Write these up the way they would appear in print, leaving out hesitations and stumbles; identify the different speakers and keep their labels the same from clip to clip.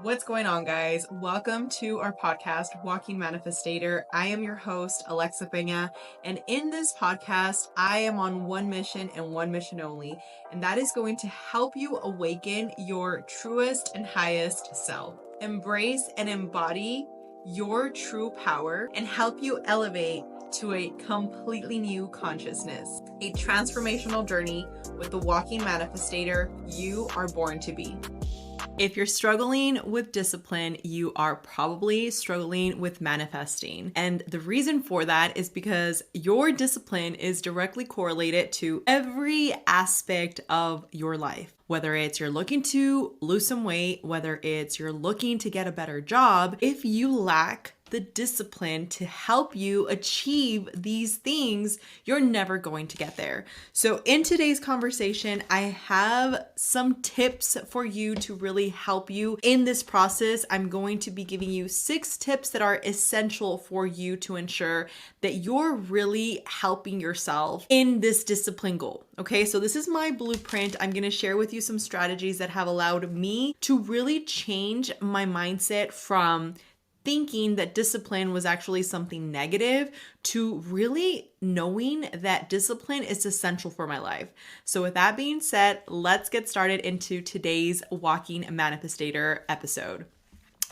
Speaker 1: What's going on, guys? Welcome to our podcast, Walking Manifestator. I am your host, Alexa Peña, and in this podcast, I am on one mission and one mission only, and that is going to help you awaken your truest and highest self. Embrace and embody your true power and help you elevate to a completely new consciousness. A transformational journey with the Walking Manifestator you are born to be. If you're struggling with discipline, you are probably struggling with manifesting. And the reason for that is because your discipline is directly correlated to every aspect of your life. Whether it's you're looking to lose some weight, whether it's you're looking to get a better job, if you lack the discipline to help you achieve these things, you're never going to get there. So in today's conversation, I have some tips for you to really help you in this process. I'm going to be giving you 6 tips that are essential for you to ensure that you're really helping yourself in this discipline goal. Okay, so this is my blueprint. I'm going to share with you some strategies that have allowed me to really change my mindset from thinking that discipline was actually something negative to really knowing that discipline is essential for my life. So with that being said, let's get started into today's Walking Manifestator episode.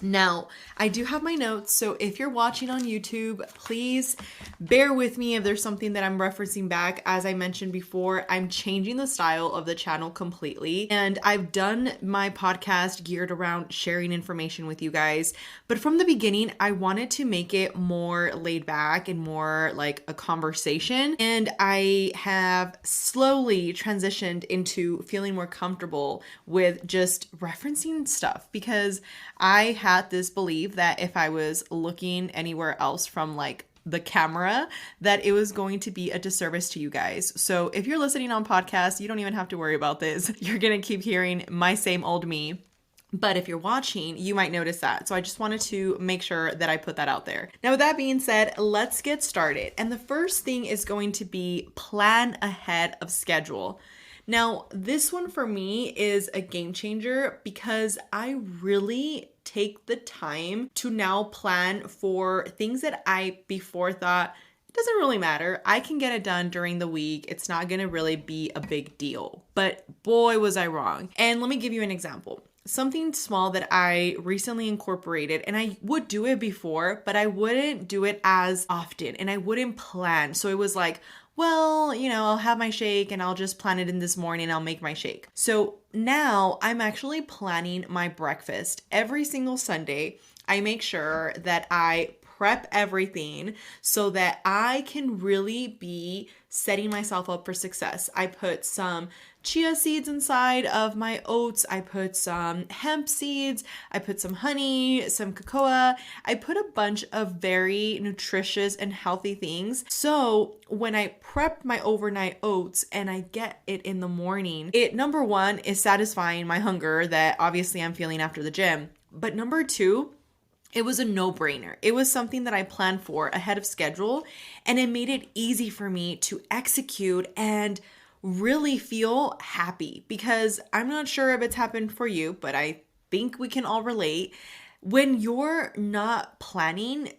Speaker 1: Now, I do have my notes, so if you're watching on YouTube, please bear with me if there's something that I'm referencing back. As I mentioned before, I'm changing the style of the channel completely, and I've done my podcast geared around sharing information with you guys. But from the beginning, I wanted to make it more laid back and more like a conversation, and I have slowly transitioned into feeling more comfortable with just referencing stuff because I had this belief that if I was looking anywhere else from like the camera, that it was going to be a disservice to you guys. So if you're listening on podcasts, you don't even have to worry about this. You're going to keep hearing my same old me. But if you're watching, you might notice that. So I just wanted to make sure that I put that out there. Now, with that being said, let's get started. And the first thing is going to be plan ahead of schedule. Now, this one for me is a game changer because I really take the time to now plan for things that I before thought it doesn't really matter. I can get it done during the week. It's not going to really be a big deal. But boy, was I wrong. And let me give you an example. Something small that I recently incorporated, and I would do it before, but I wouldn't do it as often and I wouldn't plan. So it was like, well, I'll have my shake and I'll just plan it in this morning. I'll make my shake. So now I'm actually planning my breakfast every single Sunday. I make sure that I prep everything so that I can really be setting myself up for success. I put some chia seeds inside of my oats. I put some hemp seeds. I put some honey, some cocoa. I put a bunch of very nutritious and healthy things. So when I prep my overnight oats and I get it in the morning, it number one is satisfying my hunger that obviously I'm feeling after the gym. But number two, it was a no-brainer. It was something that I planned for ahead of schedule, and it made it easy for me to execute and really feel happy because I'm not sure if it's happened for you, but I think we can all relate. When you're not planning,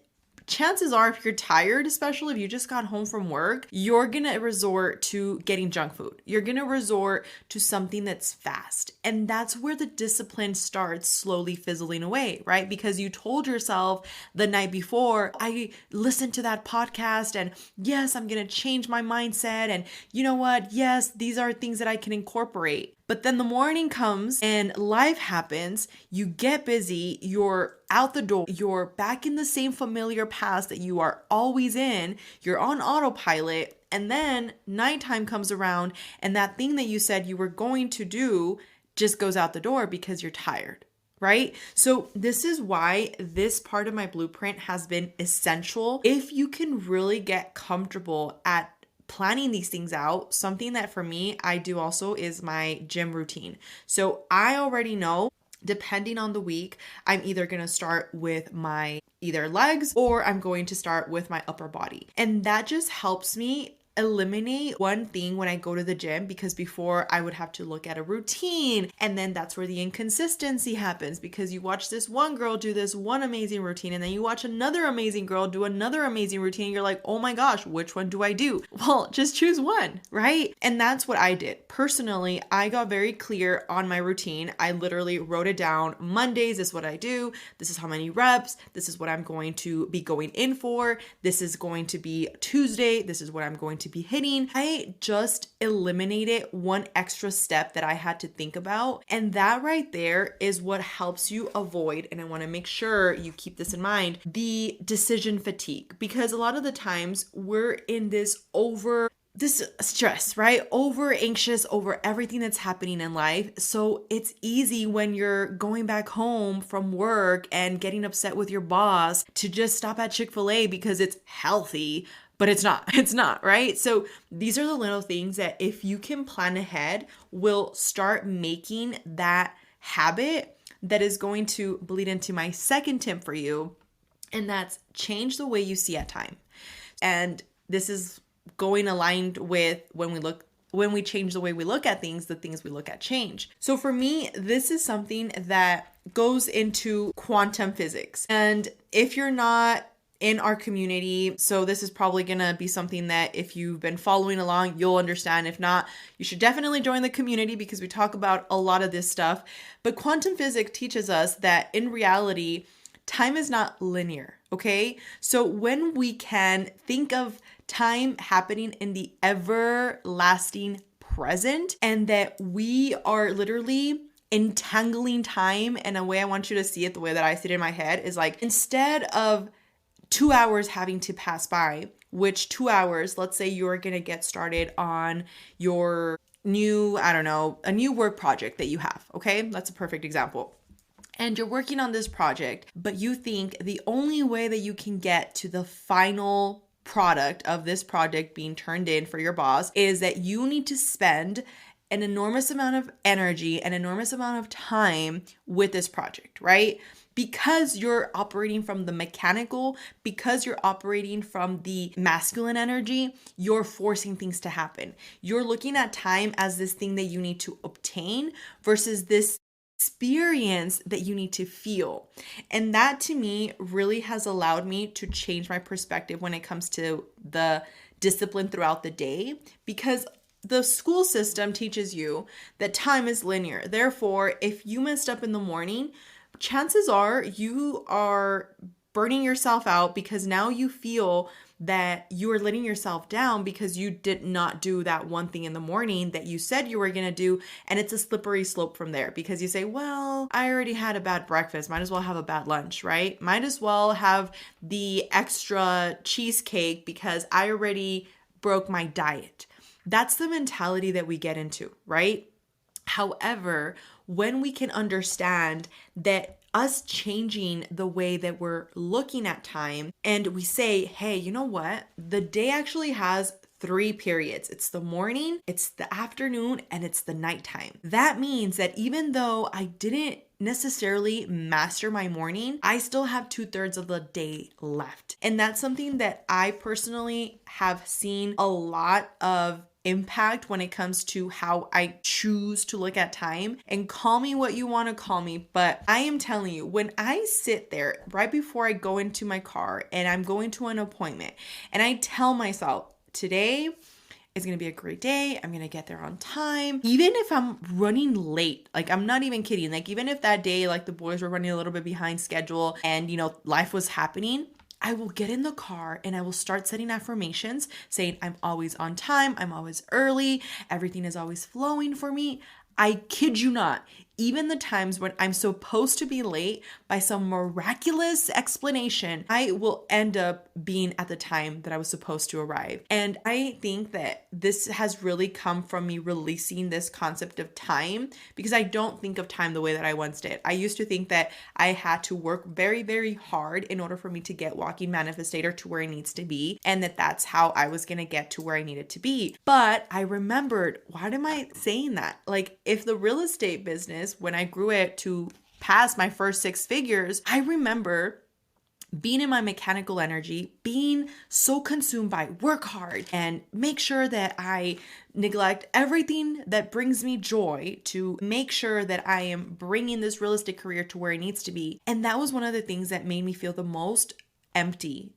Speaker 1: chances are if you're tired, especially if you just got home from work, you're going to resort to getting junk food. You're going to resort to something that's fast. And that's where the discipline starts slowly fizzling away, right? Because you told yourself the night before, I listened to that podcast and yes, I'm going to change my mindset. And you know what? Yes, these are things that I can incorporate. But then the morning comes and life happens, you get busy, you're out the door, you're back in the same familiar paths that you are always in, you're on autopilot, and then nighttime comes around and that thing that you said you were going to do just goes out the door because you're tired, right? So this is why this part of my blueprint has been essential. If you can really get comfortable at planning these things out, something that for me, I do also is my gym routine. So I already know, depending on the week, I'm either going to start with my either legs or I'm going to start with my upper body. And that just helps me eliminate one thing when I go to the gym, because before I would have to look at a routine, and then that's where the inconsistency happens, because you watch this one girl do this one amazing routine and then you watch another amazing girl do another amazing routine, and you're like, oh my gosh, which one do I do? Well, just choose one, right? And that's what I did. Personally, I got very clear on my routine. I literally wrote it down. Mondays is what I do. This is how many reps. This is what I'm going to be going in for. This is going to be Tuesday. This is what I'm going to be hitting. I just eliminated one extra step that I had to think about. And that right there is what helps you avoid, and I want to make sure you keep this in mind, the decision fatigue. Because a lot of the times we're in this stress, right? Over anxious over everything that's happening in life. So it's easy when you're going back home from work and getting upset with your boss to just stop at Chick-fil-A because it's healthy, but it's not, right? So these are the little things that if you can plan ahead, will start making that habit that is going to bleed into my second tip for you. And that's change the way you see at time. And this is going aligned with when we change the way we look at things, the things we look at change. So for me, this is something that goes into quantum physics. And if you're not in our community, so this is probably gonna be something that if you've been following along, you'll understand. If not, you should definitely join the community because we talk about a lot of this stuff. But quantum physics teaches us that in reality, time is not linear, okay? So when we can think of time happening in the everlasting present, and that we are literally entangling time, and a way I want you to see it, the way that I see it in my head, is like instead of 2 hours having to pass by, which 2 hours, let's say you're gonna get started on your new, a new work project that you have, okay? That's a perfect example. And you're working on this project, but you think the only way that you can get to the final product of this project being turned in for your boss is that you need to spend an enormous amount of energy, an enormous amount of time with this project, right? Because you're operating from the mechanical, because you're operating from the masculine energy, you're forcing things to happen. You're looking at time as this thing that you need to obtain versus this experience that you need to feel. And that to me really has allowed me to change my perspective when it comes to the discipline throughout the day, because the school system teaches you that time is linear. Therefore, if you messed up in the morning, chances are you are burning yourself out because now you feel that you are letting yourself down because you did not do that one thing in the morning that you said you were going to do. And it's a slippery slope from there because you say, well, I already had a bad breakfast. Might as well have a bad lunch, right? Might as well have the extra cheesecake because I already broke my diet. That's the mentality that we get into, right? However, when we can understand that us changing the way that we're looking at time, and we say, hey, you know what? The day actually has 3 periods. It's the morning, it's the afternoon, and it's the nighttime. That means that even though I didn't necessarily master my morning, I still have 2/3 of the day left. And that's something that I personally have seen a lot of impact when it comes to how I choose to look at time. And call me what you want to call me, but I am telling you, when I sit there right before I go into my car and I'm going to an appointment and I tell myself, today is going to be a great day. I'm going to get there on time. Even if I'm running late, like I'm not even kidding. Like even if that day, like the boys were running a little bit behind schedule and, life was happening, I will get in the car and I will start setting affirmations saying, I'm always on time. I'm always early. Everything is always flowing for me. I kid you not. Even the times when I'm supposed to be late, by some miraculous explanation, I will end up being at the time that I was supposed to arrive. And I think that this has really come from me releasing this concept of time, because I don't think of time the way that I once did. I used to think that I had to work very, very hard in order for me to get Walking Manifestator to where it needs to be, and that's how I was going to get to where I needed to be. But I remembered, why am I saying that? Like if the real estate business, when I grew it to past my first 6 figures, I remember being in my mechanical energy, being so consumed by work hard and make sure that I neglect everything that brings me joy to make sure that I am bringing this realistic career to where it needs to be. And that was one of the things that made me feel the most empty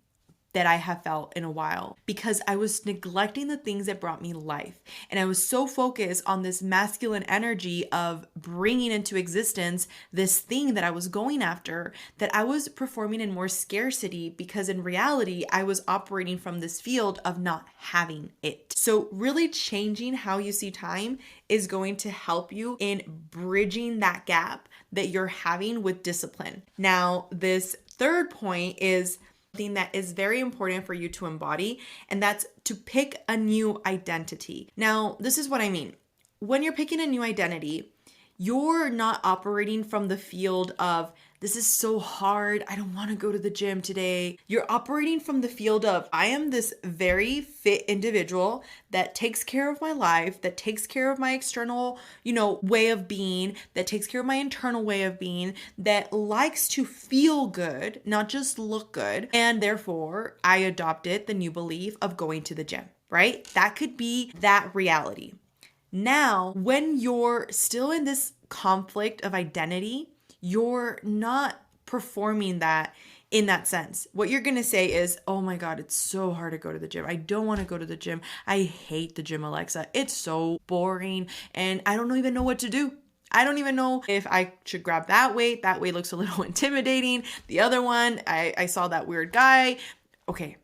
Speaker 1: that I have felt in a while, because I was neglecting the things that brought me life. And I was so focused on this masculine energy of bringing into existence this thing that I was going after, that I was performing in more scarcity, because in reality, I was operating from this field of not having it. So really changing how you see time is going to help you in bridging that gap that you're having with discipline. Now, this third point is something that is very important for you to embody, and that's to pick a new identity. Now, this is what I mean. When you're picking a new identity, you're not operating from the field of, this is so hard, I don't want to go to the gym today. You're operating from the field of, I am this very fit individual that takes care of my life, that takes care of my external, way of being, that takes care of my internal way of being, that likes to feel good, not just look good. And therefore, I adopted the new belief of going to the gym, right? That could be that reality. Now, when you're still in this conflict of identity, you're not performing that in that sense. What you're going to say is, oh my God, it's so hard to go to the gym. I don't want to go to the gym. I hate the gym, Alexa. It's so boring and I don't even know what to do. I don't even know if I should grab that weight. That weight looks a little intimidating. The other one, I saw that weird guy. Okay,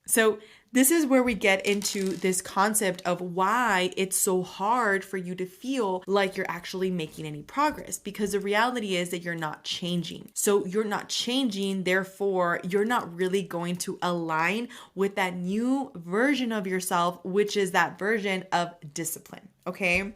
Speaker 1: so this is where we get into this concept of why it's so hard for you to feel like you're actually making any progress, because the reality is that you're not changing. So you're not changing, therefore you're not really going to align with that new version of yourself, which is that version of discipline, okay?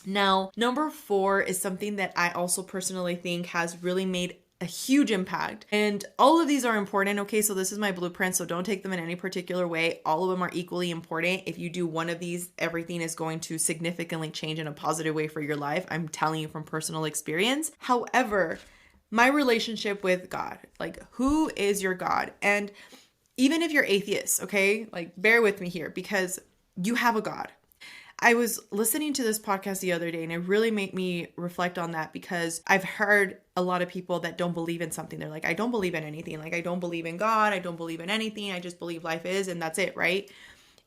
Speaker 1: Now, number 4 is something that I also personally think has really made a huge impact. And all of these are important. Okay, so this is my blueprint, so don't take them in any particular way. All of them are equally important. If you do one of these, everything is going to significantly change in a positive way for your life. I'm telling you from personal experience. However, my relationship with God, like, who is your God? And even if you're atheist, okay, like, bear with me here, because you have a God. I was listening to this podcast the other day and it really made me reflect on that, because I've heard a lot of people that don't believe in something. They're like, I don't believe in anything. Like, I don't believe in God. I don't believe in anything. I just believe life is, and that's it, right?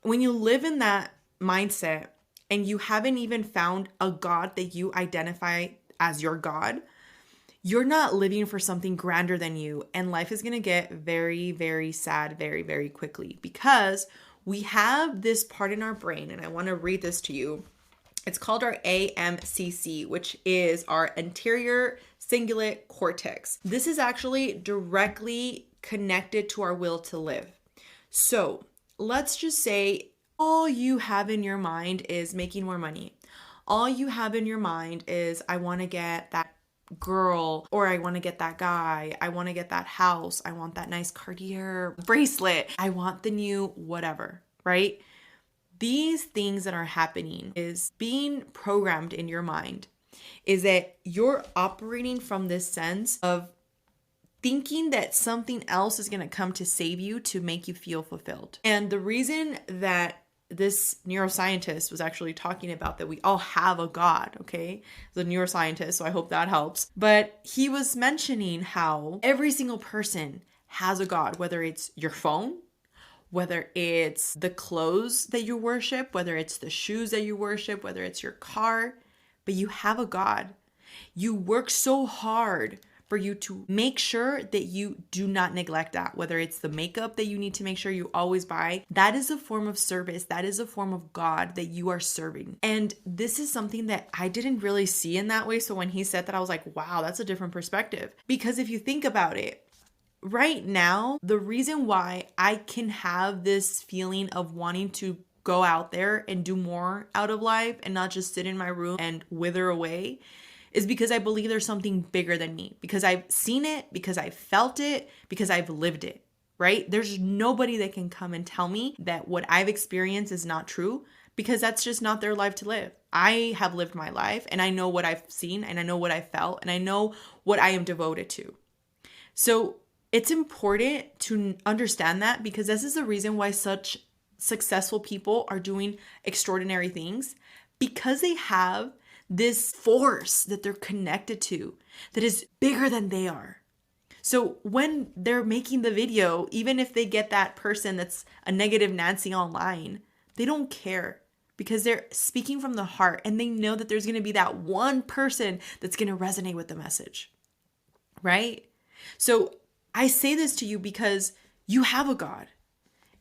Speaker 1: When you live in that mindset and you haven't even found a God that you identify as your God, you're not living for something grander than you. And life is going to get very, very sad very, very quickly, because we have this part in our brain, and I want to read this to you. It's called our AMCC, which is our anterior cingulate cortex. This is actually directly connected to our will to live. So let's just say all you have in your mind is making more money. All you have in your mind is, I want to get that girl, or I want to get that guy, I want to get that house, I want that nice Cartier bracelet, I want the new whatever, right? These things that are happening is being programmed in your mind, is that you're operating from this sense of thinking that something else is going to come to save you to make you feel fulfilled. And the reason that this neuroscientist was actually talking about that we all have a God, okay? The neuroscientist, so I hope that helps. But he was mentioning how every single person has a God, whether it's your phone, whether it's the clothes that you worship, whether it's the shoes that you worship, whether it's your car, but you have a God. You work so hard for you to make sure that you do not neglect that, whether it's the makeup that you need to make sure you always buy. That is a form of service. That is a form of God that you are serving. And this is something that I didn't really see in that way. So when he said that, I was like, wow, that's a different perspective. Because if you think about it, right now, the reason why I can have this feeling of wanting to go out there and do more out of life and not just sit in my room and wither away is because I believe there's something bigger than me, because I've seen it, because I've felt it, because I've lived it, right? There's nobody that can come and tell me that what I've experienced is not true, because that's just not their life to live. I have lived my life and I know what I've seen and I know what I felt and I know what I am devoted to. So it's important to understand that, because this is the reason why such successful people are doing extraordinary things, because they have this force that they're connected to that is bigger than they are. So when they're making the video, even if they get that person that's a negative Nancy online, they don't care, because they're speaking from the heart and they know that there's going to be that one person that's going to resonate with the message, right? So I say this to you because you have a God.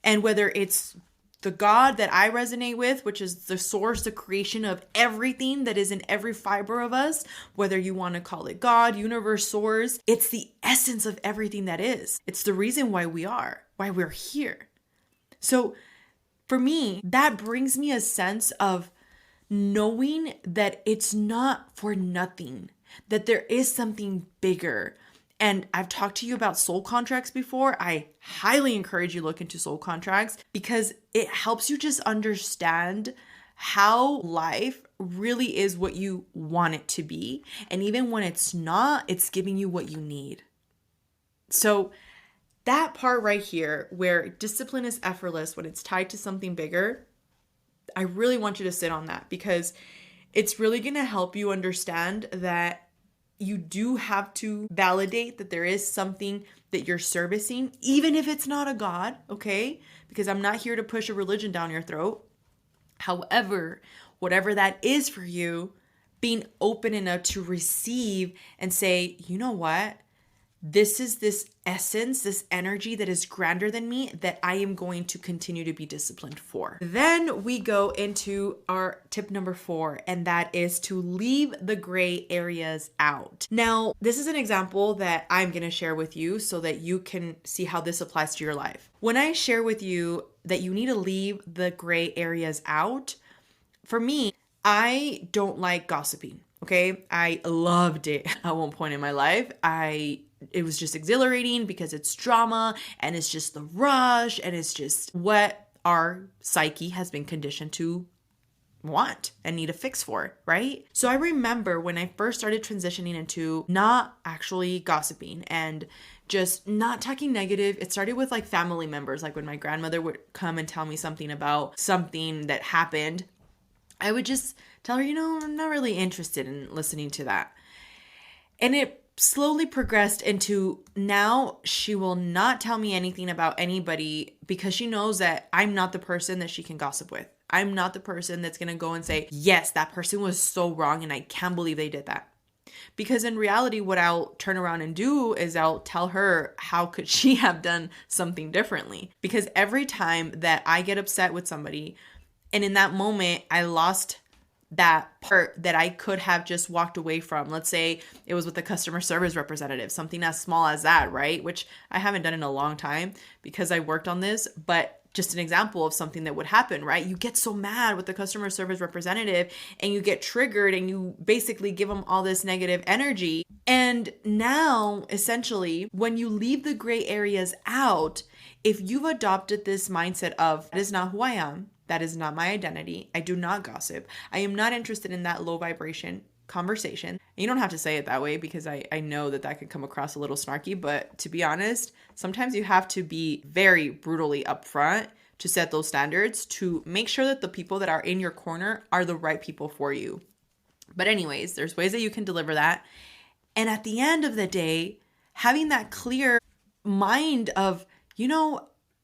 Speaker 1: And whether it's the God that I resonate with, which is the source, the creation of everything that is in every fiber of us, whether you want to call it God, universe, source, it's the essence of everything that is. It's the reason why we're here. So for me, that brings me a sense of knowing that it's not for nothing, that there is something bigger. And I've talked to you about soul contracts before. I highly encourage you to look into soul contracts, because it helps you just understand how life really is what you want it to be. And even when it's not, it's giving you what you need. So that part right here, where discipline is effortless when it's tied to something bigger, I really want you to sit on that, because it's really going to help you understand that you do have to validate that there is something that you're servicing, even if it's not a God, okay? Because I'm not here to push a religion down your throat. However, whatever that is for you, being open enough to receive and say, you know what? This is this essence, this energy that is grander than me, that I am going to continue to be disciplined for. Then we go into our tip number 4, and that is to leave the gray areas out. Now, this is an example that I'm going to share with you so that you can see how this applies to your life. When I share with you that you need to leave the gray areas out, for me, I don't like gossiping. Okay. I loved it at one point in my life. It was just exhilarating because it's drama and it's just the rush and it's just what our psyche has been conditioned to want and need a fix for, right? So I remember when I first started transitioning into not actually gossiping and just not talking negative. It started with like family members. Like when my grandmother would come and tell me something about something that happened, I would just tell her, I'm not really interested in listening to that. And it slowly progressed into now she will not tell me anything about anybody, because she knows that I'm not the person that she can gossip with. I'm not the person that's going to go and say, yes, that person was so wrong and I can't believe they did that. Because in reality, what I'll turn around and do is I'll tell her, how could she have done something differently? Because every time that I get upset with somebody, and in that moment, I lost that part that I could have just walked away from. Let's say it was with a customer service representative, something as small as that, right? Which I haven't done in a long time because I worked on this, but just an example of something that would happen, right? You get so mad with the customer service representative and you get triggered and you basically give them all this negative energy. And now, essentially, when you leave the gray areas out, if you've adopted this mindset of, that is not who I am, that is not my identity, I do not gossip, I am not interested in that low vibration conversation. And you don't have to say it that way, because I know that could come across a little snarky, but to be honest, sometimes you have to be very brutally upfront to set those standards to make sure that the people that are in your corner are the right people for you. But anyways, there's ways that you can deliver that. And at the end of the day, having that clear mind of,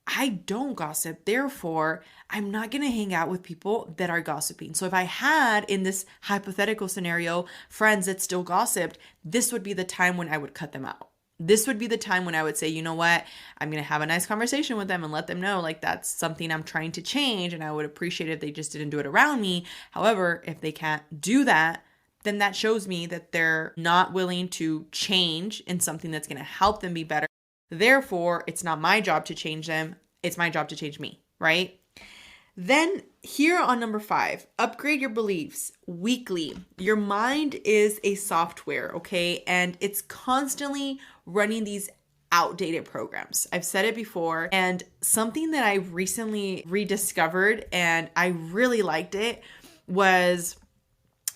Speaker 1: I don't gossip, therefore I'm not going to hang out with people that are gossiping. So if I had, in this hypothetical scenario, friends that still gossiped, this would be the time when I would cut them out. This would be the time when I would say, you know what, I'm going to have a nice conversation with them and let them know like that's something I'm trying to change, and I would appreciate if they just didn't do it around me. However, if they can't do that, then that shows me that they're not willing to change in something that's going to help them be better. Therefore, it's not my job to change them. It's my job to change me, right? Then here on number 5, upgrade your beliefs weekly. Your mind is a software, okay? And it's constantly running these outdated programs. I've said it before, and something that I recently rediscovered and I really liked it was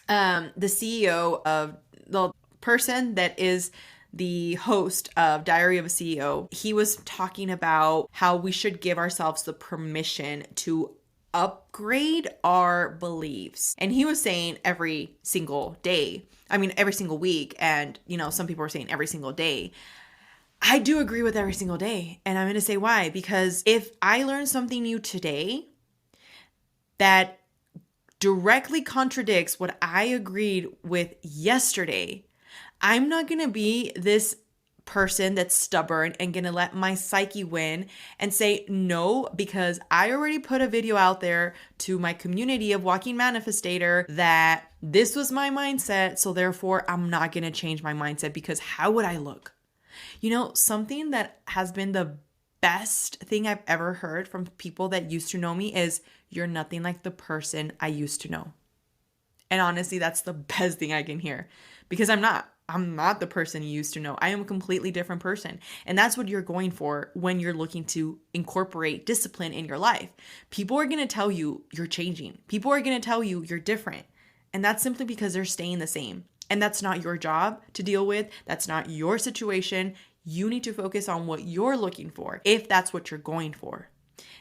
Speaker 1: the CEO of the person that is the host of Diary of a CEO, he was talking about how we should give ourselves the permission to upgrade our beliefs. And he was saying every single day. I mean, every single week. And, some people are saying every single day. I do agree with every single day. And I'm going to say why. Because if I learn something new today that directly contradicts what I agreed with yesterday, I'm not going to be this person that's stubborn and going to let my psyche win and say no, because I already put a video out there to my community of Walking Manifestator that this was my mindset. So therefore, I'm not going to change my mindset, because how would I look? Something that has been the best thing I've ever heard from people that used to know me is, you're nothing like the person I used to know. And honestly, that's the best thing I can hear, because I'm not the person you used to know. I am a completely different person. And that's what you're going for when you're looking to incorporate discipline in your life. People are going to tell you you're changing. People are going to tell you you're different. And that's simply because they're staying the same. And that's not your job to deal with. That's not your situation. You need to focus on what you're looking for, if that's what you're going for.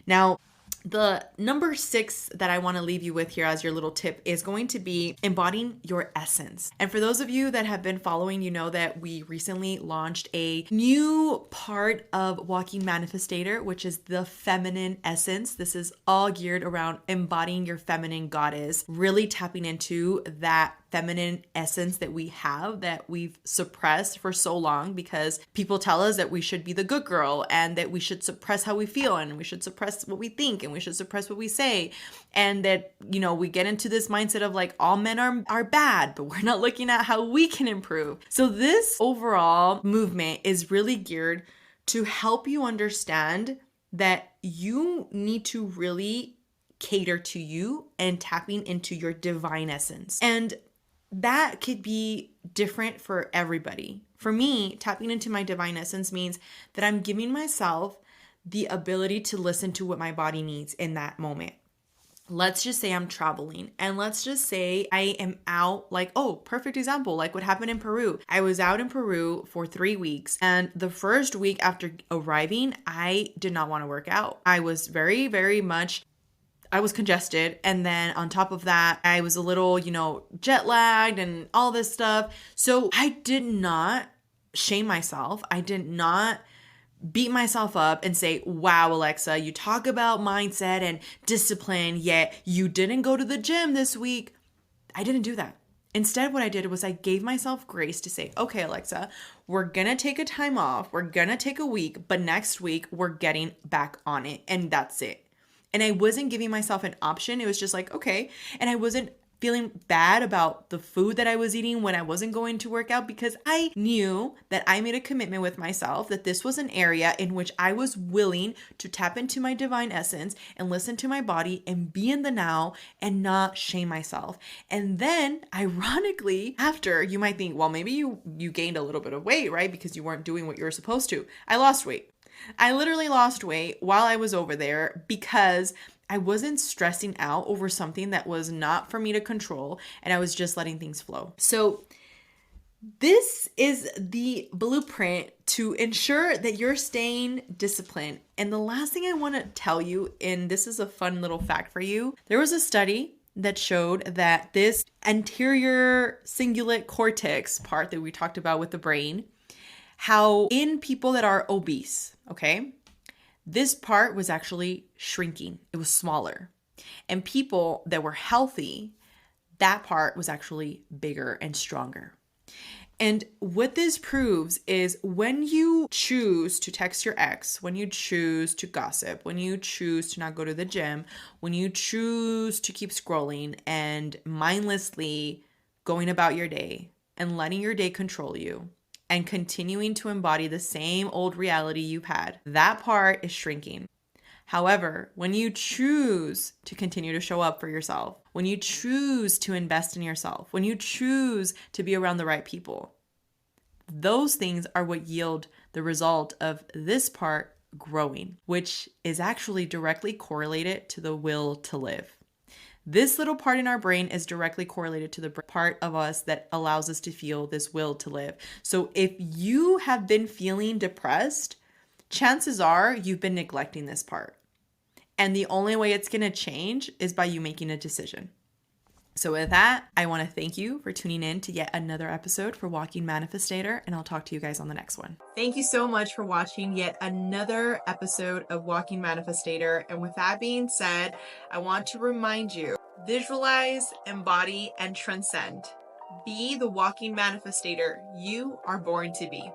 Speaker 1: Now, the number 6 that I want to leave you with here as your little tip is going to be embodying your essence. And for those of you that have been following, you know that we recently launched a new part of Walking Manifestator, which is the feminine essence. This is all geared around embodying your feminine goddess, really tapping into that feminine essence that we have, that we've suppressed for so long, because people tell us that we should be the good girl and that we should suppress how we feel and we should suppress what we think and we should suppress what we say. And that, we get into this mindset of like all men are bad, but we're not looking at how we can improve. So this overall movement is really geared to help you understand that you need to really cater to you and tapping into your divine essence. And that could be different for everybody. For me, tapping into my divine essence means that I'm giving myself the ability to listen to what my body needs in that moment. Let's just say I'm traveling, and let's just say I am out, perfect example, like what happened in Peru. I was out in Peru for 3 weeks, and the first week after arriving, I did not want to work out. I was very, very much I was congested. And then on top of that, I was a little, jet lagged and all this stuff. So I did not shame myself. I did not beat myself up and say, wow, Alexa, you talk about mindset and discipline, yet you didn't go to the gym this week. I didn't do that. Instead, what I did was I gave myself grace to say, okay, Alexa, we're going to take a time off. We're going to take a week, but next week we're getting back on it. And that's it. And I wasn't giving myself an option. It was just like, okay. And I wasn't feeling bad about the food that I was eating when I wasn't going to work out, because I knew that I made a commitment with myself that this was an area in which I was willing to tap into my divine essence and listen to my body and be in the now and not shame myself. And then ironically, after, you might think, well, maybe you gained a little bit of weight, right? Because you weren't doing what you were supposed to. I lost weight. I literally lost weight while I was over there because I wasn't stressing out over something that was not for me to control, and I was just letting things flow. So this is the blueprint to ensure that you're staying disciplined. And the last thing I want to tell you, and this is a fun little fact for you, there was a study that showed that this anterior cingulate cortex part that we talked about with the brain, how in people that are obese, okay, this part was actually shrinking. It was smaller. And people that were healthy, that part was actually bigger and stronger. And what this proves is when you choose to text your ex, when you choose to gossip, when you choose to not go to the gym, when you choose to keep scrolling and mindlessly going about your day and letting your day control you, and continuing to embody the same old reality you've had, that part is shrinking. However, when you choose to continue to show up for yourself, when you choose to invest in yourself, when you choose to be around the right people, those things are what yield the result of this part growing, which is actually directly correlated to the will to live. This little part in our brain is directly correlated to the part of us that allows us to feel this will to live. So if you have been feeling depressed, chances are you've been neglecting this part. And the only way it's going to change is by you making a decision. So with that, I want to thank you for tuning in to yet another episode for Walking Manifestator, and I'll talk to you guys on the next one. Thank you so much for watching yet another episode of Walking Manifestator. And with that being said, I want to remind you, visualize, embody, and transcend. Be the walking manifestator you are born to be.